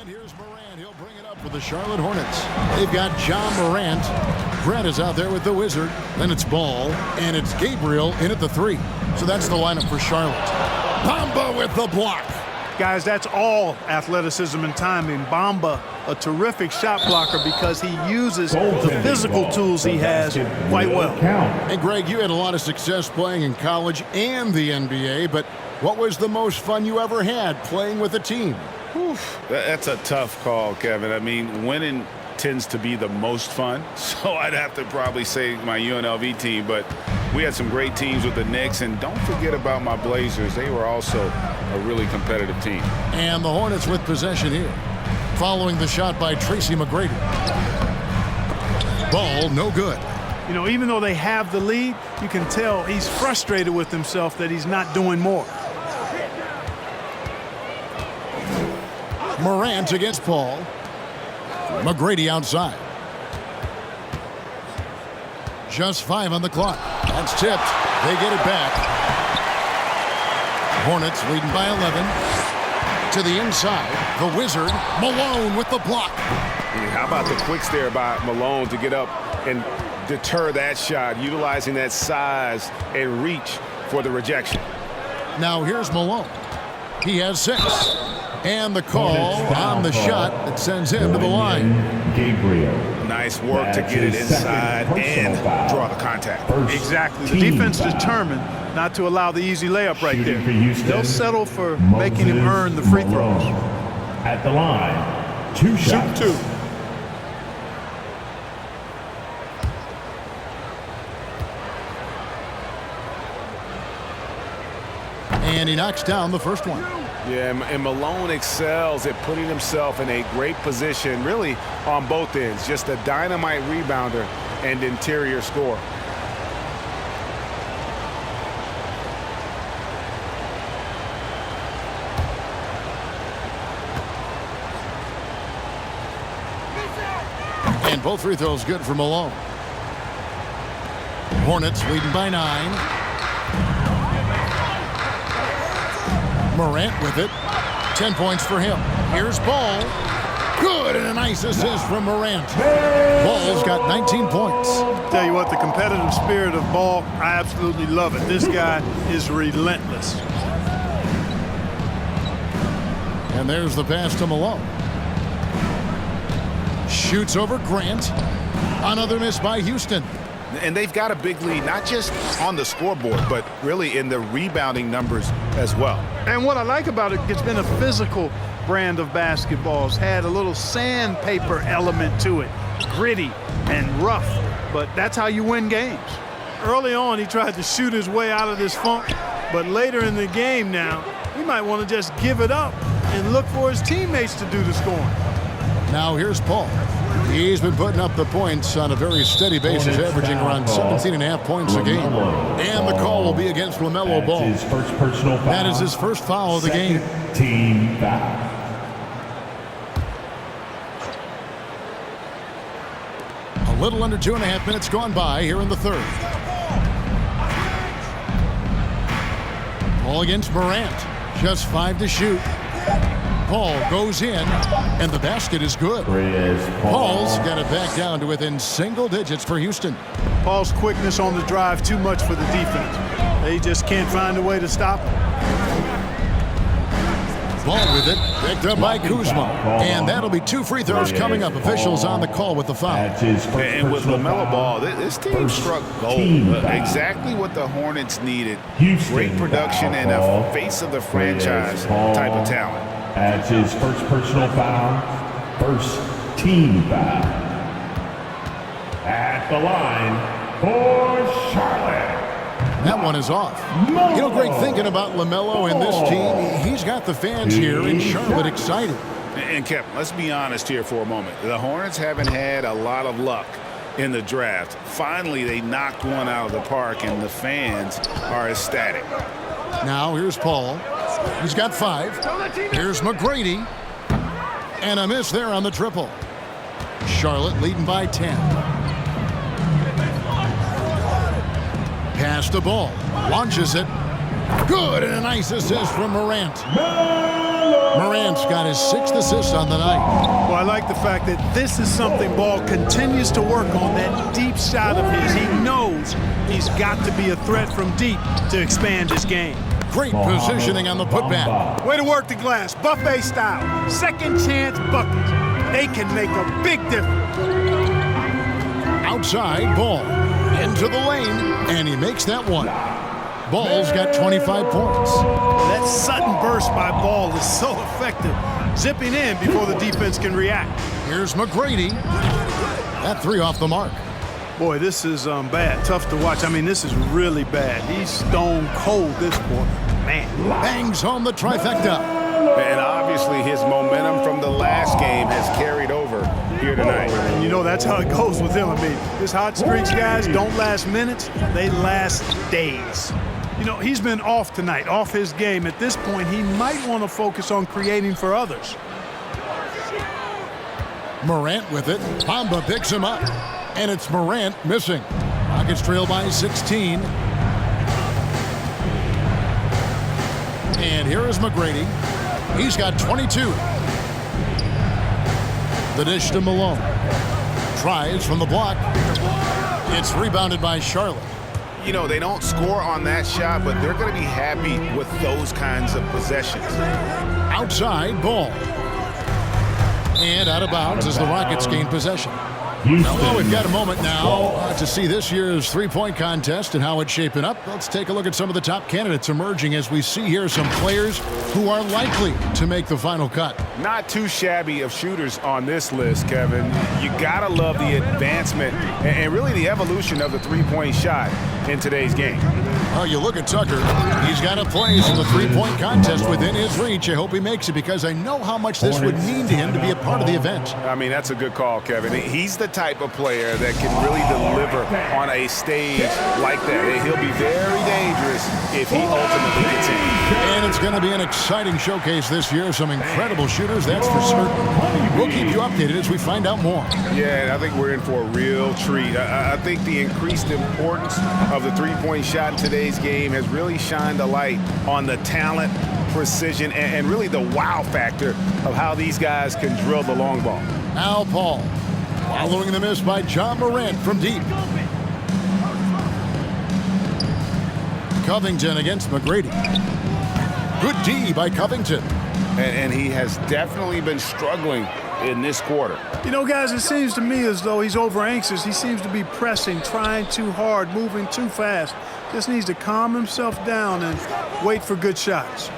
And here's Morant. He'll bring it up for the Charlotte Hornets. They've got John Morant. Brett is out there with the Wizard. Then it's Ball. And it's Gabriel in at the 3. So that's the lineup for Charlotte. Bamba with the block. Guys, that's all athleticism and timing. Bamba, a terrific shot blocker because he uses the physical tools he has quite well. And Greg, you had a lot of success playing in college and the NBA, but what was the most fun you ever had playing with a team? That's a tough call, Kevin. I mean, winning tends to be the most fun, so I'd have to probably say my UNLV team, but we had some great teams with the Knicks, and don't forget about my Blazers. They were also a really competitive team. And the Hornets with possession here. Following the shot by Tracy McGrady. Ball, no good. You know, even though they have the lead, you can tell he's frustrated with himself that he's not doing more. Morant against Paul. McGrady outside. Just 5 on the clock. That's tipped. They get it back. Hornets leading by 11. To the inside. The Wizard. Malone with the block. How about the quicks there by Malone to get up and deter that shot, utilizing that size and reach for the rejection. Now here's Malone. He has 6. And the call on the shot that sends him to the line. Gabriel. Nice work to get it inside and draw the contact. Exactly. The defense determined not to allow the easy layup right there. They'll settle for making him earn the free throws. At the line, 2 shots. Shoot 2. And he knocks down the first one. Yeah, and Malone excels at putting himself in a great position, really on both ends. Just a dynamite rebounder and interior scorer. And both free throws good for Malone. Hornets leading by 9. Morant with it. 10 points for him. Here's Ball. Good, and a nice assist from Morant. Ball's got 19 points. Tell you what, the competitive spirit of Ball, I absolutely love it. This guy is relentless. And there's the pass to Malone. Shoots over Grant. Another miss by Houston. And they've got a big lead, not just on the scoreboard, but really in the rebounding numbers as well. And what I like about it, it's been a physical brand of basketball. It's had a little sandpaper element to it, gritty and rough, but that's how you win games. Early on, he tried to shoot his way out of this funk, but later in the game now, he might want to just give it up and look for his teammates to do the scoring. Now here's Paul. He's been putting up the points on a very steady basis, averaging around 17.5 points a game. And the call will be against LaMelo Ball. His first personal foul. That is his first foul of the game. Team foul. A little under 2.5 minutes gone by here in the third. Ball against Morant. Just 5 to shoot. Paul goes in, and the basket is good. Paul's got it back down to within single digits for Houston. Paul's quickness on the drive, too much for the defense. They just can't find a way to stop him. Ball with it, picked up by Kuzma. And that'll be 2 free throws coming up. Officials on the call with the foul. And with LaMelo Ball, this team struck gold. Exactly what the Hornets needed. Great production and a face of the franchise type of talent. That's his first personal foul, first team foul. At the line for Charlotte. That one is off. You know, Greg, thinking about LaMelo and this team, he's got the fans here in Charlotte excited. And Kevin, let's be honest here for a moment. The Hornets haven't had a lot of luck in the draft. Finally, they knocked one out of the park, and the fans are ecstatic. Now here's Paul. He's got 5. Here's McGrady. And a miss there on the triple. Charlotte leading by 10. Pass the ball. Launches it. Good, and a nice assist from Morant. Morant's got his 6th assist on the night. Well, I like the fact that this is something Ball continues to work on, that deep shot of his. He knows he's got to be a threat from deep to expand his game. Great positioning on the putback. Way to work the glass, buffet style. Second chance buckets. They can make a big difference. Outside, Ball into the lane, and he makes that one. Ball's got 25 points. That sudden burst by Ball is so effective, zipping in before the defense can react. Here's McGrady. That 3 off the mark. Boy, this is bad. Tough to watch. I mean, this is really bad. He's stone cold this quarter. Man. Bangs home the trifecta. And obviously his momentum from the last game has carried over here tonight. And you know that's how it goes with him. I mean, his hot streaks, guys, don't last minutes. They last days. You know, he's been off tonight, off his game. At this point, he might want to focus on creating for others. Morant with it. Bamba picks him up. And it's Morant missing. Rockets trail by 16. And here is McGrady. He's got 22. The dish to Malone. Tries from the block. It's rebounded by Charlotte. You know, they don't score on that shot, but they're going to be happy with those kinds of possessions. Outside, Ball. And out of bounds as the Rockets gain possession. Well, we've got a moment now to see this year's three-point contest and how it's shaping up. Let's take a look at some of the top candidates emerging as we see here some players who are likely to make the final cut. Not too shabby of shooters on this list, Kevin. You got to love the advancement and really the evolution of the three-point shot in today's game. Well, you look at Tucker. He's got a place in the three-point contest within his reach. I hope he makes it because I know how much this would mean to him to be a part of the event. I mean, that's a good call, Kevin. He's the type of player that can really deliver on a stage like that. He'll be very dangerous if he ultimately gets in. And it's going to be an exciting showcase this year. Some incredible shooters, that's for certain. We'll keep you updated as we find out more. Yeah, I think we're in for a real treat. I think the increased importance of the three-point shot in today's game has really shined a light on the talent, precision, and really the wow factor of how these guys can drill the long ball. Al Paul following the miss by John Morant from deep. Covington against McGrady. Good D by Covington. And he has definitely been struggling in this quarter. You know, guys, it seems to me as though he's over anxious. He seems to be pressing, trying too hard, moving too fast. Just needs to calm himself down and wait for good shots.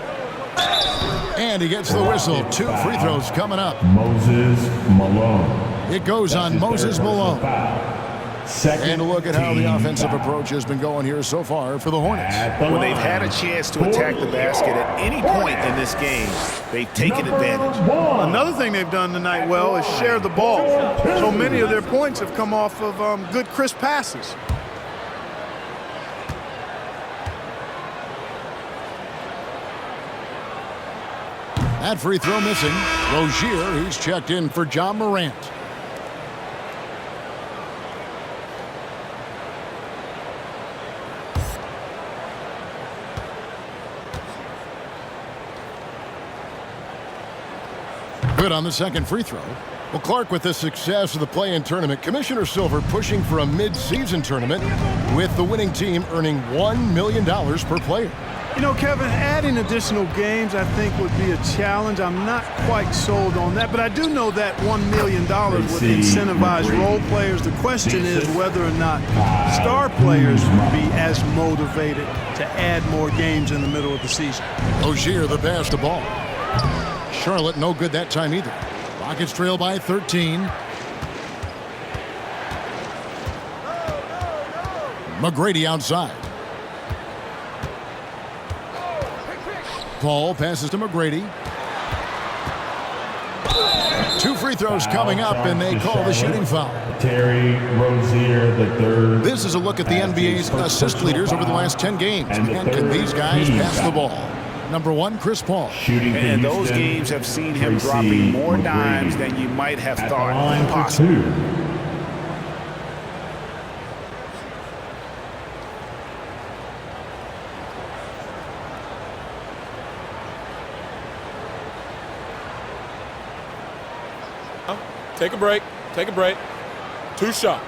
And he gets the whistle. 2 free throws coming up. Moses Malone. It goes on Moses Malone. And a look at how the offensive approach has been going here so far for the Hornets. When they've had a chance to attack the basket at any point in this game, they've taken advantage. Another thing they've done tonight well is share the ball. So many of their points have come off of good, crisp passes. That free throw missing. Rozier, he's checked in for John Morant. Good on the second free throw. Well, Clark, with the success of the play-in tournament, Commissioner Silver pushing for a mid-season tournament with the winning team earning $1 million per player. You know, Kevin, adding additional games I think would be a challenge. I'm not quite sold on that, but I do know that $1 million would incentivize role players. The question is whether or not star players would be as motivated to add more games in the middle of the season. Rozier, the pass to Ball. Charlotte, no good that time either. Rockets trail by 13. McGrady outside. Paul passes to McGrady. 2 free throws coming up, and they call the shooting foul. Terry Rozier, the third. This is a look at the NBA's assist leaders over the last 10 games. And can these guys pass the ball? Number 1, Chris Paul. And those games have seen him dropping more dimes than you might have thought possible. Take a break. Take a break. 2 shots.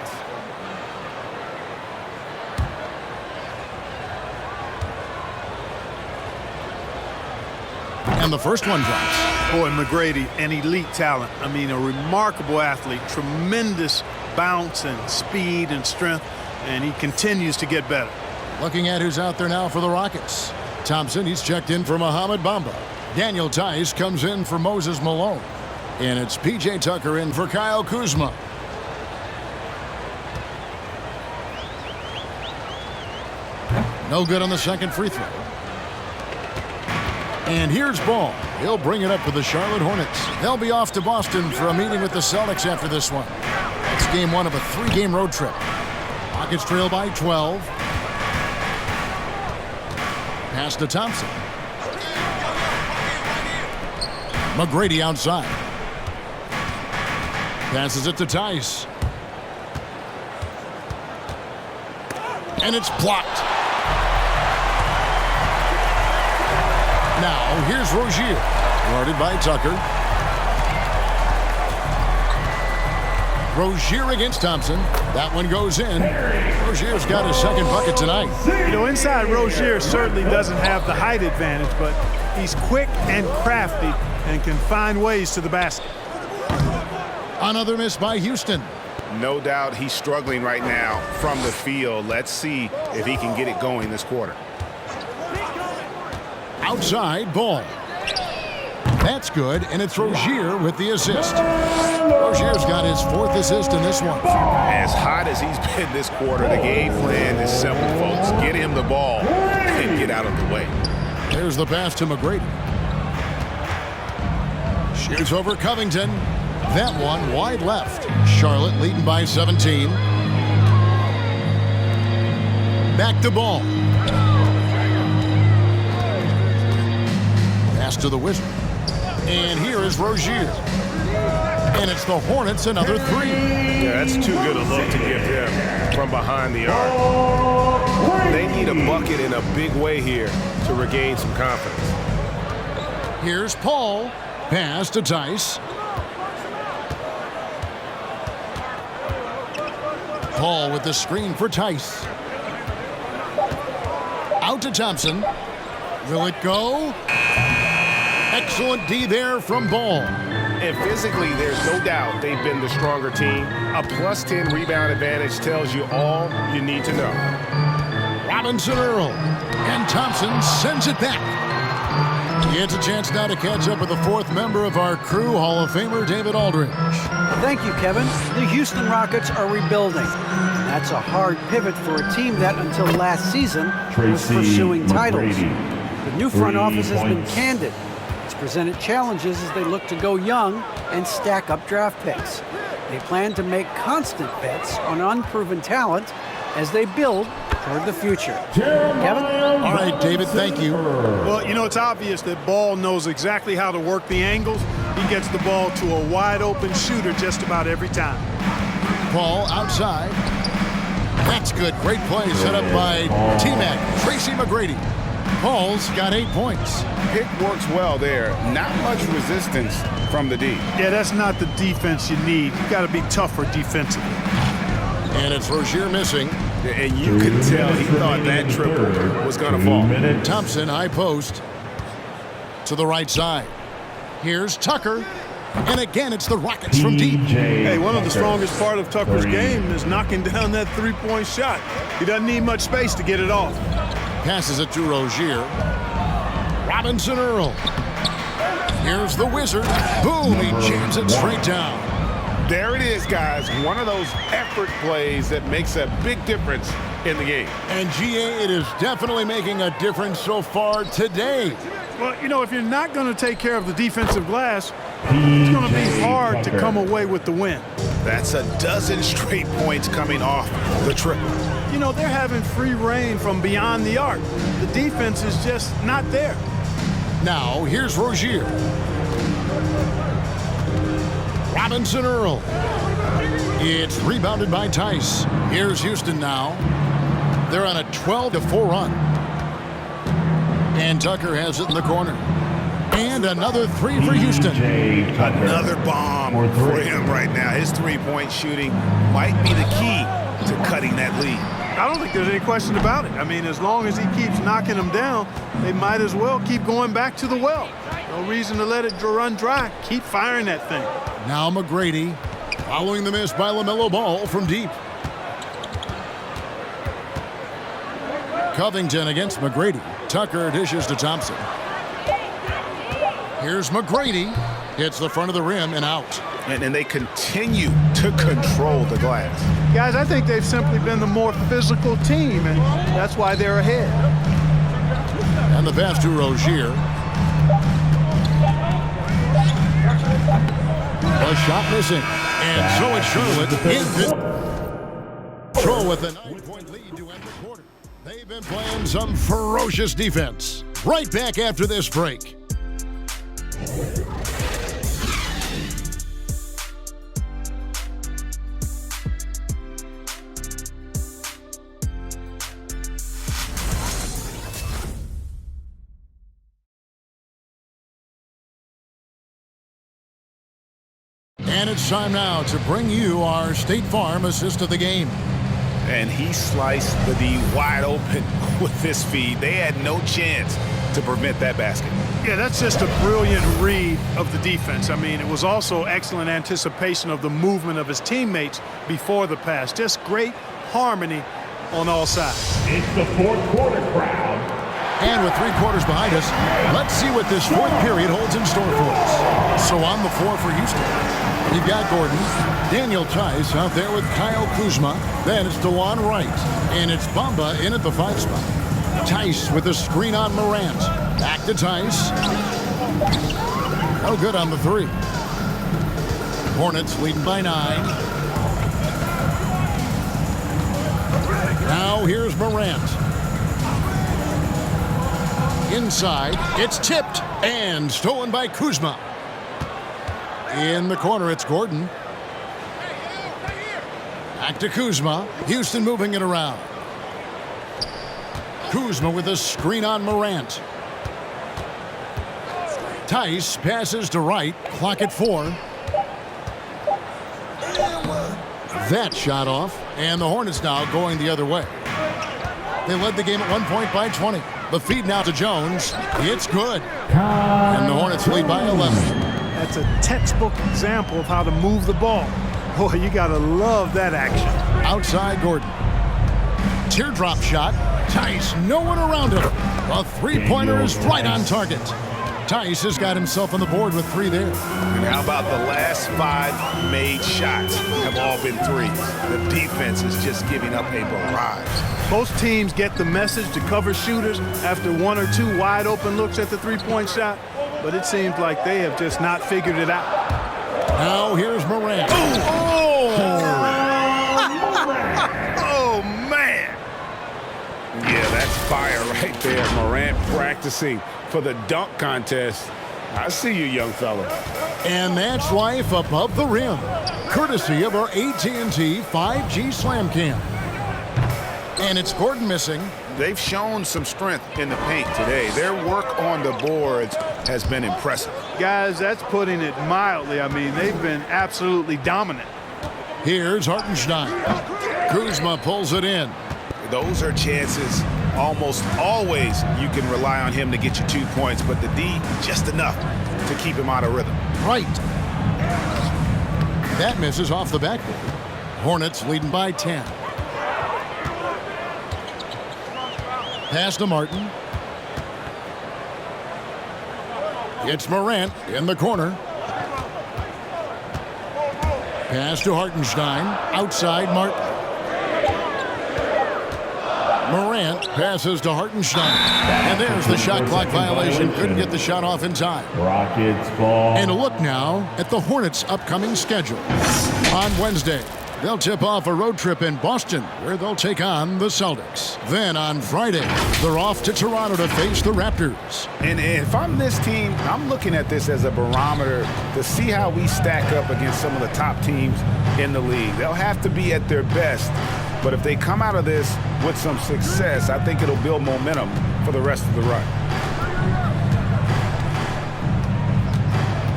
And the first one drops. Boy, McGrady, an elite talent. I mean, a remarkable athlete, tremendous bounce and speed and strength, and he continues to get better. Looking at who's out there now for the Rockets. Thompson, he's checked in for Mohamed Bamba. Daniel Tice comes in for Moses Malone. And it's P.J. Tucker in for Kyle Kuzma. No good on the second free throw. And here's Ball. He'll bring it up for the Charlotte Hornets. They'll be off to Boston for a meeting with the Celtics after this one. It's game 1 of a 3-game road trip. Rockets trail by 12. Pass to Thompson. McGrady outside. Passes it to Tice. And it's blocked. Now, here's Rozier. Guarded by Tucker. Rozier against Thompson. That one goes in. Rozier's got his second bucket tonight. You know, inside Rozier certainly doesn't have the height advantage, but he's quick and crafty and can find ways to the basket. Another miss by Houston. No doubt he's struggling right now from the field. Let's see if he can get it going this quarter. Outside, Ball. That's good, and it's Rozier with the assist. Rozier's got his 4th assist in this one. As hot as he's been this quarter, the game plan is simple, folks. Get him the ball and get out of the way. There's the pass to McGrady. Shoots over Covington. That one wide left. Charlotte leading by 17. Back to Ball. Pass to the Wizard. And here is Rozier. And it's the Hornets, another 3. Yeah, that's too good a look to give them from behind the arc. They need a bucket in a big way here to regain some confidence. Here's Paul. Pass to Tice. Paul with the screen for Tice. Out to Thompson. Will it go? Excellent D there from Ball. And physically, there's no doubt they've been the stronger team. A +10 rebound advantage tells you all you need to know. Robinson Earl. And Thompson sends it back. He gets a chance now to catch up with the 4th member of our crew, Hall of Famer David Aldridge. Thank you, Kevin. The Houston Rockets are rebuilding. That's a hard pivot for a team that, until last season, was Tracy pursuing titles. McGrady. The new front 3 office has been points. candid. It's presented challenges as they look to go young and stack up draft picks. They plan to make constant bets on unproven talent as they build toward the future. Kevin? All right, David, thank you. Well, you know, it's obvious that Ball knows exactly how to work the angles. He gets the ball to a wide-open shooter just about every time. Paul outside. That's good. Great play set up by T-Mac, Tracy McGrady. Paul's got 8 points. Pick works well there. Not much resistance from the D. Yeah, that's not the defense you need. You got to be tougher defensively. And it's Rozier missing. And you could tell he thought that triple was going to fall. Thompson, high post. To the right side. Here's Tucker. And again, it's the Rockets from deep. Hey, one of the strongest part of Tucker's game is knocking down that 3-point shot. He doesn't need much space to get it off. Passes it to Rozier. Robinson Earl. Here's the Wizard. Boom, he jams it straight down. There it is, guys. One of those effort plays that makes a big difference in the game. And GA, it is definitely making a difference so far today. Well, you know, if you're not going to take care of the defensive glass, it's going to be hard to come away with the win. That's a dozen straight points coming off the triple. You know, they're having free reign from beyond the arc. The defense is just not there. Now, here's Rozier. Robinson Earl. It's rebounded by Tice. Here's Houston now. They're on a 12-4 run. And Tucker has it in the corner. And another three for Houston. Another bomb for him right now. His three-point shooting might be the key to cutting that lead. I don't think there's any question about it. I mean, as long as he keeps knocking them down, they might as well keep going back to the well. No reason to let it run dry. Keep firing that thing. Now McGrady following the miss by LaMelo Ball from deep. Covington against McGrady. Tucker dishes to Thompson. Here's McGrady. Hits the front of the rim and out. And they continue to control the glass. Guys, I think they've simply been the more physical team, and that's why they're ahead. And the pass to Rozier. A shot missing. And so it's Charlotte in control with a 9-point lead to end the quarter. They've been playing some ferocious defense. Right back after this break. And it's time now to bring you our State Farm assist of the game. And he sliced the D wide open with this feed. They had no chance to prevent that basket. Yeah, that's just a brilliant read of the defense. I mean, it was also excellent anticipation of the movement of his teammates before the pass. Just great harmony on all sides. It's the fourth quarter crowd. And with 3 quarters behind us, let's see what this fourth period holds in store for us. So on the floor for Houston, we've got Gordon, Daniel Tice out there with Kyle Kuzma. Then it's DeLon Wright, and it's Bamba in at the 5 spot. Tice with a screen on Morant. Back to Tice. No good on the 3. Hornets leading by 9. Now here's Morant. Inside, it's tipped and stolen by Kuzma. In the corner, it's Gordon. Back to Kuzma. Houston moving it around. Kuzma with a screen on Morant. Tice passes to Wright. Clock at 4. That shot off, and the Hornets now going the other way. They led the game at 1 point by 20. The feed now to Jones. It's good. And the Hornets lead by 11. That's a textbook example of how to move the ball. Boy, you got to love that action. Outside Gordon. Teardrop shot. Tice, no one around him. A three-pointer is right on target. Tice has got himself on the board with 3 there. And how about the last 5 made shots have all been threes? The defense is just giving up a barrage. Most teams get the message to cover shooters after 1 or 2 wide open looks at the three-point shot, but it seems like they have just not figured it out. Now here's Morant. Oh, man. Yeah, that's fire right there. Morant practicing for the dunk contest. I see you, young fella. And that's life above the rim, courtesy of our AT&T 5G Slam Cam. And it's Gordon missing. They've shown some strength in the paint today. Their work on the boards has been impressive. Guys, that's putting it mildly. I mean, they've been absolutely dominant. Here's Hartenstein. Kuzma pulls it in. Those are chances. Almost always you can rely on him to get you 2 points, but the D, just enough to keep him out of rhythm. Right. That misses off the backboard. Hornets leading by 10. Pass to Martin. It's Morant in the corner. Pass to Hartenstein. Outside Martin. Morant passes to Hartenstein. And there's the shot clock violation. Couldn't get the shot off in time. Rockets ball. And a look now at the Hornets' upcoming schedule. On Wednesday, they'll tip off a road trip in Boston, where they'll take on the Celtics. Then on Friday, they're off to Toronto to face the Raptors. And if I'm this team, I'm looking at this as a barometer to see how we stack up against some of the top teams in the league. They'll have to be at their best. But if they come out of this with some success, I think it'll build momentum for the rest of the run.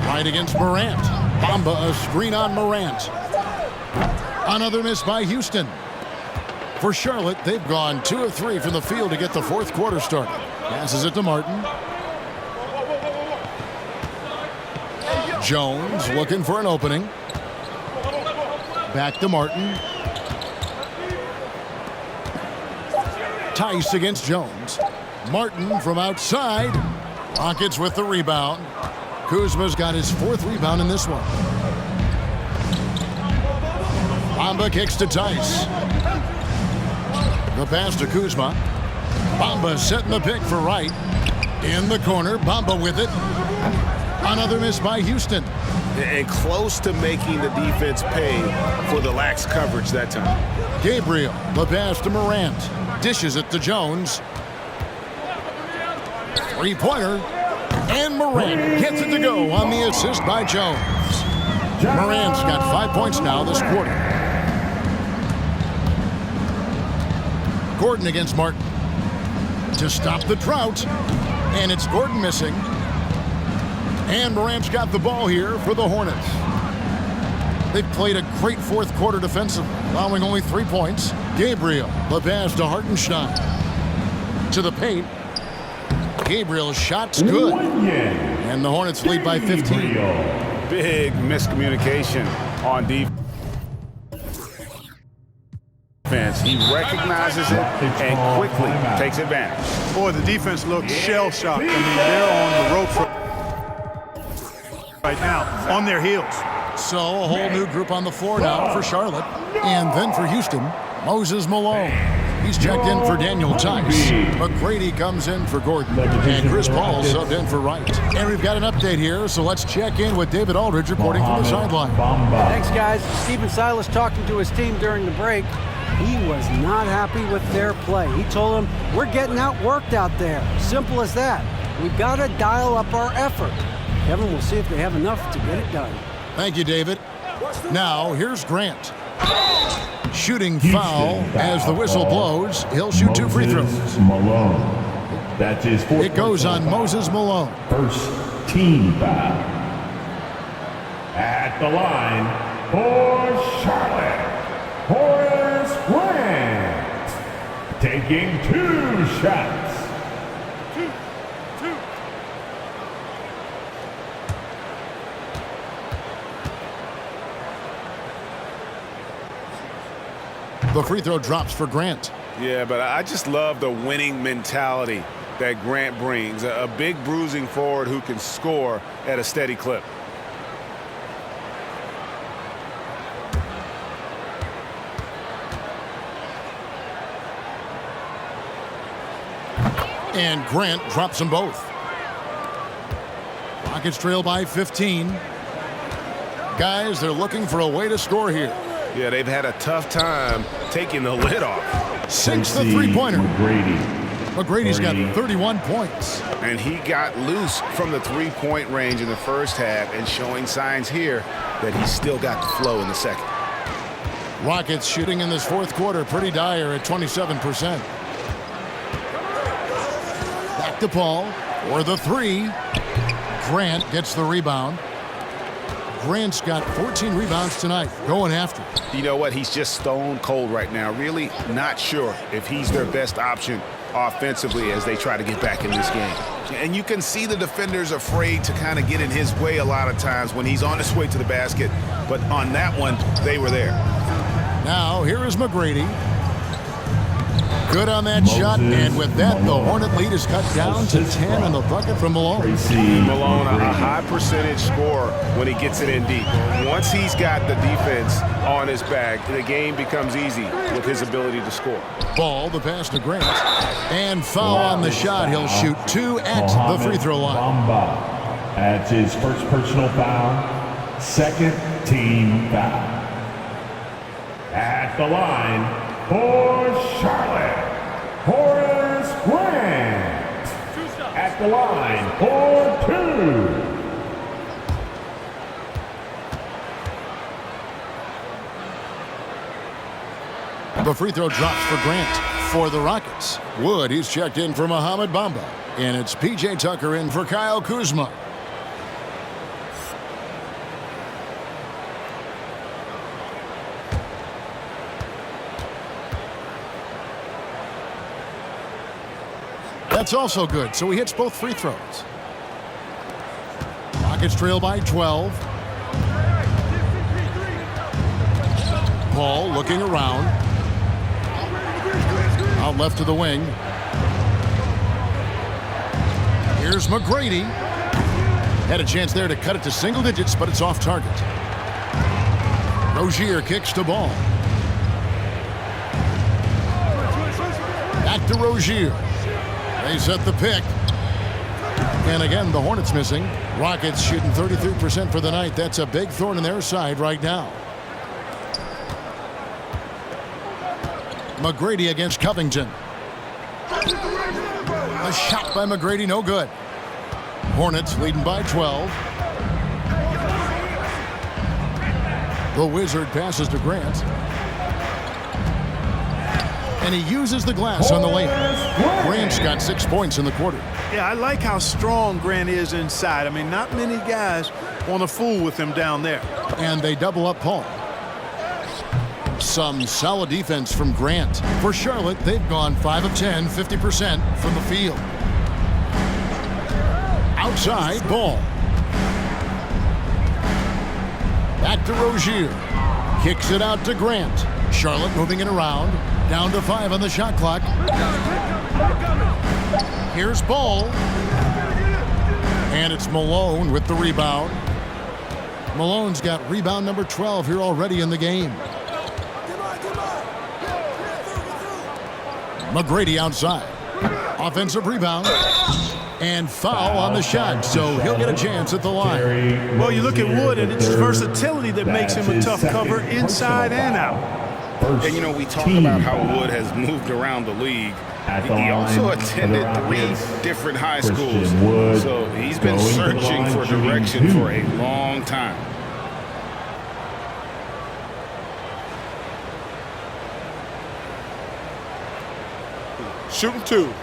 Right against Morant. Bamba, a screen on Morant. Another miss by Houston. For Charlotte, they've gone 2 of 3 from the field to get the fourth quarter started. Passes it to Martin. Jones looking for an opening. Back to Martin. Tice against Jones. Martin from outside. Rockets with the rebound. Kuzma's got his 4th rebound in this one. Bamba kicks to Tice. The pass to Kuzma. Bamba setting the pick for Wright. In the corner, Bamba with it. Another miss by Houston. And close to making the defense pay for the lax coverage that time. Gabriel, the pass to Morant. Dishes it to Jones. Three-pointer. And Morant gets it to go on the assist by Jones. Morant's got 5 points now this quarter. Gordon against Martin. To stop the drought. And it's Gordon missing. And Morant's got the ball here for the Hornets. They've played a great fourth quarter defensively, allowing only 3 points. Gabriel, the pass to Hartenstein. To the paint. Gabriel's shot's good. And the Hornets lead by 15. Big miscommunication on defense. He recognizes it and quickly takes advantage. Boy, the defense looks shell-shocked. I mean, they're on the ropes right now, on their heels. So a whole new group on the floor now for Charlotte. And then for Houston, Moses Malone. He's checked in for Daniel Tice. McGrady comes in for Gordon. And Chris Paul subbed in for Wright. And we've got an update here, so let's check in with David Aldridge reporting from the sideline. Thanks, guys. Stephen Silas talking to his team during the break. He was not happy with their play. He told them, we're getting outworked out there. Simple as that. We've got to dial up our effort. Kevin will see if they have enough to get it done. Thank you, David. Now, here's Grant. Shooting foul as the whistle blows. He'll shoot 2 free throws. Malone. That's his 4th. It goes on Moses Malone. First team foul. At the line for Charlotte, Horace Grant. Taking 2 shots. The free throw drops for Grant. Yeah, but I just love the winning mentality that Grant brings. A big bruising forward who can score at a steady clip. And Grant drops them both. Rockets trail by 15. Guys, they're looking for a way to score here. Yeah, they've had a tough time taking the lid off. 6 the three-pointer. McGrady's got 30. 31 points. And he got loose from the three-point range in the first half and showing signs here that he's still got the flow in the second. Rockets shooting in this fourth quarter pretty dire at 27%. Back to Paul for the 3. Grant gets the rebound. Grant's got 14 rebounds tonight, going after it. You know what? He's just stone cold right now. Really not sure if he's their best option offensively as they try to get back in this game. And you can see the defenders afraid to kind of get in his way a lot of times when he's on his way to the basket. But on that one, they were there. Now, here is McGrady. Good on that shot, and with that, the Hornet lead is cut down to 10 on the bucket from Malone. Tracy. Malone, a high percentage scorer when he gets it in deep. Once he's got the defense on his back, the game becomes easy with his ability to score. Ball, the pass to Grant. And foul on the shot. He'll shoot 2 at the free throw line. Bamba. That's his first personal foul. 2nd team foul. At the line for Charlotte, Horace Grant. At the line for 2. The free throw drops for Grant for the Rockets. Wood, he's checked in for Mohamed Bamba. And it's P.J. Tucker in for Kyle Kuzma. That's also good, so he hits both free throws. Rockets trail by 12. Paul looking around. Out left to the wing. Here's McGrady. Had a chance there to cut it to single digits, but it's off target. Rozier kicks to Ball. Back to Rozier. They set the pick. And again, the Hornets missing. Rockets shooting 33% for the night. That's a big thorn in their side right now. McGrady against Covington. A shot by McGrady, no good. Hornets leading by 12. The Wizard passes to Grant. And he uses the glass on the layup. Grant's got 6 points in the quarter. Yeah, I like how strong Grant is inside. I mean, not many guys want to fool with him down there. And they double up Paul. Some solid defense from Grant. For Charlotte, they've gone 5 of 10, 50% from the field. Outside, Ball. Back to Rozier. Kicks it out to Grant. Charlotte moving it around. Down to 5 on the shot clock. Here's Ball. And it's Malone with the rebound. Malone's got rebound number 12 here already in the game. McGrady outside. Offensive rebound. And foul on the shot, so he'll get a chance at the line. Well, you look at Wood, and it's his versatility that makes him a tough cover inside and out. And, you know, we talk about how Wood has moved around the league. He also attended 3 different high schools, so he's been searching for direction for a long time. Shooting 2.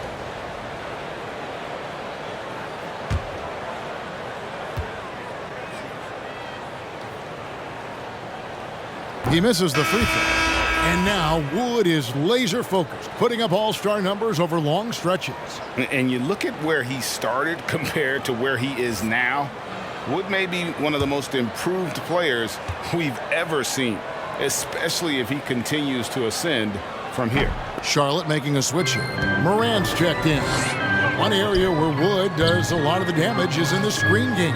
He misses the free throw. And now Wood is laser focused, putting up all-star numbers over long stretches. And you look at where he started compared to where he is now. Wood may be one of the most improved players we've ever seen, especially if he continues to ascend from here. Charlotte making a switch here. Morant's checked in. One area where Wood does a lot of the damage is in the screen game.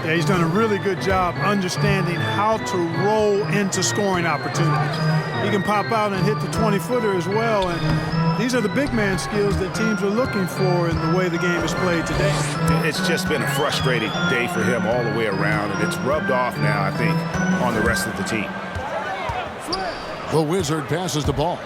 Yeah, he's done a really good job understanding how to roll into scoring opportunities. He can pop out and hit the 20-footer as well, and these are the big man skills that teams are looking for in the way the game is played today. It's just been a frustrating day for him all the way around, and it's rubbed off now, I think, on the rest of the team. The Wizard passes the ball.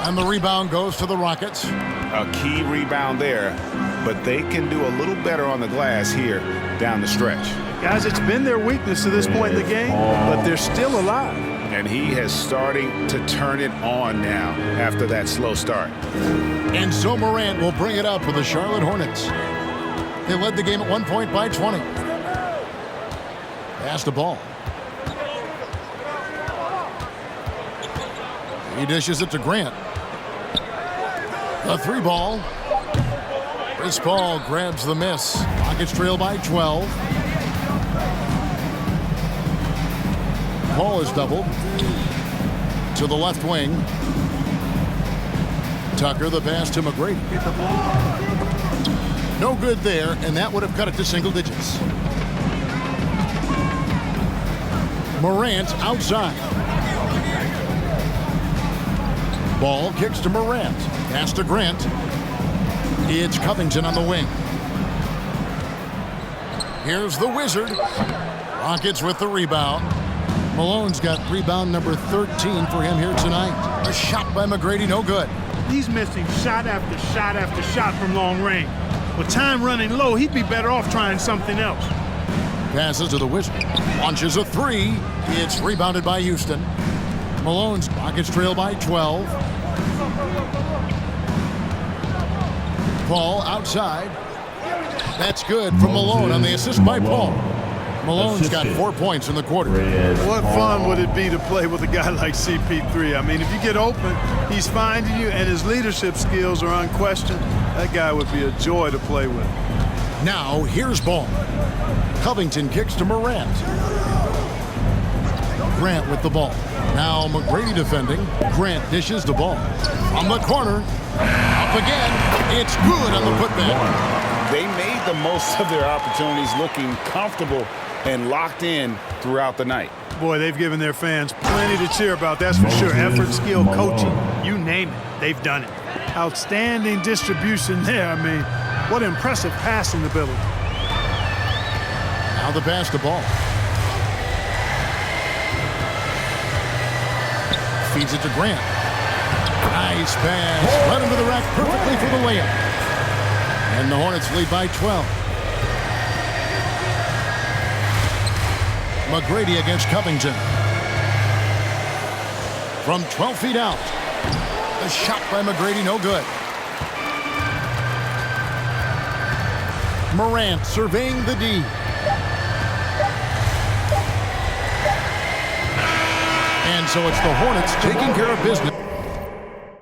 And the rebound goes to the Rockets. A key rebound there, but they can do a little better on the glass here down the stretch. Guys, it's been their weakness to this point in the game, but they're still alive. And he is starting to turn it on now after that slow start. And so Morant will bring it up for the Charlotte Hornets. They led the game at 1 point by 20. Pass the ball. He dishes it to Grant. The 3 ball. Chris Paul grabs the miss. Rockets trail by 12. Paul is doubled. To the left wing. Tucker the pass to McGrady. No good there, and that would have cut it to single digits. Morant outside. Ball kicks to Morant. Pass to Grant. It's Covington on the wing. Here's the Wizard. Rockets with the rebound. Malone's got rebound number 13 for him here tonight. A shot by McGrady, no good. He's missing shot after shot after shot from long range. With time running low, he'd be better off trying something else. Passes to the Wizard. Launches a 3. It's rebounded by Houston. Malone's Rockets trail by 12. Paul outside. That's good from Malone on the assist by Paul. Malone's got assisted. 4 points in the quarter. What fun would it be to play with a guy like CP3? I mean, if you get open, he's finding you, and his leadership skills are unquestioned. That guy would be a joy to play with. Now, here's ball. Covington kicks to Morant. Grant with the ball. Now McGrady defending. Grant dishes the ball. From the corner. Up again. It's good on the putback. They made the most of their opportunities, looking comfortable and locked in throughout the night. Boy, they've given their fans plenty to cheer about, that's for sure. Effort, skill, coaching, you name it, they've done it. Outstanding distribution there. I mean, what impressive passing ability. Now the basketball. Feeds it to Grant. Nice pass. Led him to the rack perfectly for the layup. And the Hornets lead by 12. McGrady against Covington. From 12 feet out. The shot by McGrady, no good. Morant surveying the D. And so it's the Hornets taking care of business.